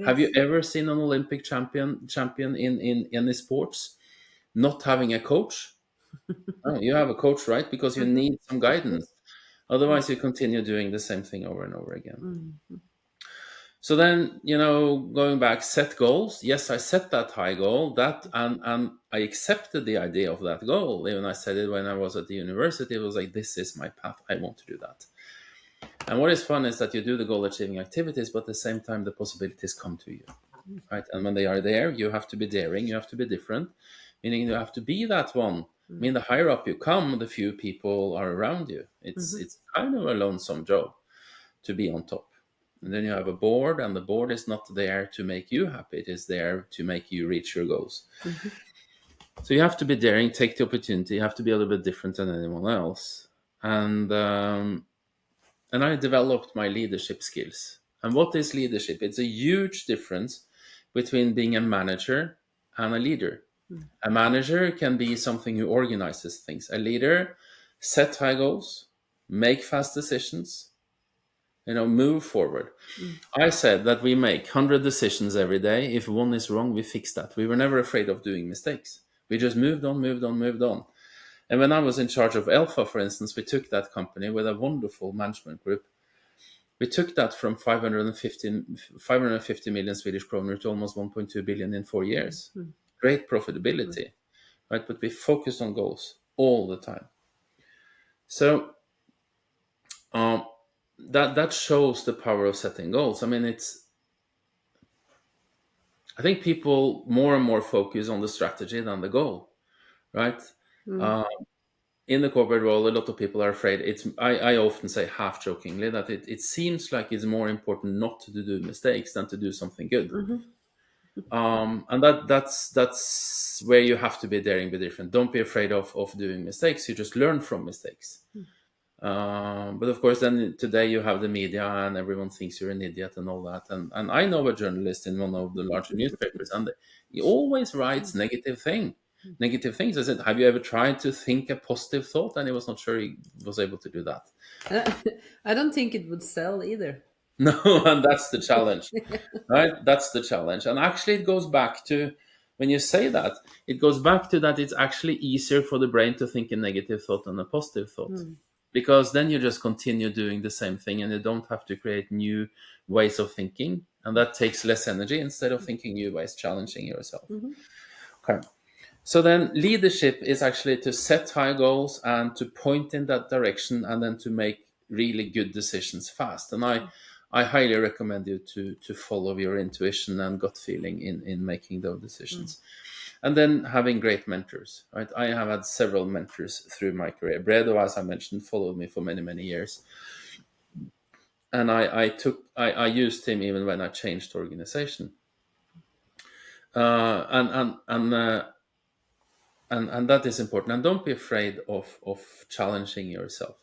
Have you Yes. ever seen an Olympic champion in any sports not having a coach? No, you have a coach, right? Because you Mhm. need some Of course. guidance. Otherwise, you continue doing the same thing over and over again. Mm. So then, going back, set goals. Yes, I set that high goal. And I accepted the idea of that goal. Even I said it when I was at the university. It was like, this is my path. I want to do that. And what is fun is that you do the goal achieving activities, but at the same time, the possibilities come to you, right? And when they are there, you have to be daring. You have to be different, meaning you have to be that one. I Mm. mean, the higher up you come, the few people are around you. It's Mhm. it's kind of a lonesome job to be on top. And then you have a board, and the board is not there to make you happy. It is there to make you reach your goals. Mhm. So you have to be daring, take the opportunity. You have to be a little bit different than anyone else. And I developed my leadership skills. And what is leadership? It's a huge difference between being a manager and a leader. Mm. A manager can be something who organizes things. A leader set high goals, make fast decisions, move forward. Mm. I said that we make 100 decisions every day. If one is wrong, we fix that. We were never afraid of doing mistakes. We just moved on, moved on, moved on. And when I was in charge of Alpha, for instance, we took that company with a wonderful management group. We took that from 550 million Swedish kroner to almost 1.2 billion in 4 years. Mm. Great Mm. profitability, right? But we focused on goals all the time. So um, that shows the power of setting goals. I mean, I think people more and more focus on the strategy than the goal, right? Mm. Uh, in the corporate world, a lot of people are afraid. I often say half jokingly that it seems like it's more important not to do mistakes than to do something good. Mhm. And that's where you have to be daring, be different. Don't be afraid of doing mistakes. You just learn from mistakes. But of course, then today you have the media, and everyone thinks you're an idiot and all that. And I know a journalist in one of the larger newspapers, and he always writes negative things. I said, "Have you ever tried to think a positive thought?" And he was not sure he was able to do that. I don't think it would sell either. No, and that's the challenge, right? That's the challenge. And actually, it goes back to when you say that, it goes back to that it's actually easier for the brain to think a negative thought than a positive thought. Mm. Because then you just continue doing the same thing and you don't have to create new ways of thinking. And that takes less energy instead of thinking new ways, challenging yourself. Mhm. Okay. So then leadership is actually to set high goals and to point in that direction and then to make really good decisions fast. And I highly recommend you to follow your intuition and gut feeling in making those Mm. decisions. And then having great mentors, right? I have had several mentors through my career. Bredo, as I mentioned, followed me for many, many years. And I used him even when I changed organization. Uh, and, and, and, uh, and that is important, and don't be afraid of challenging yourself.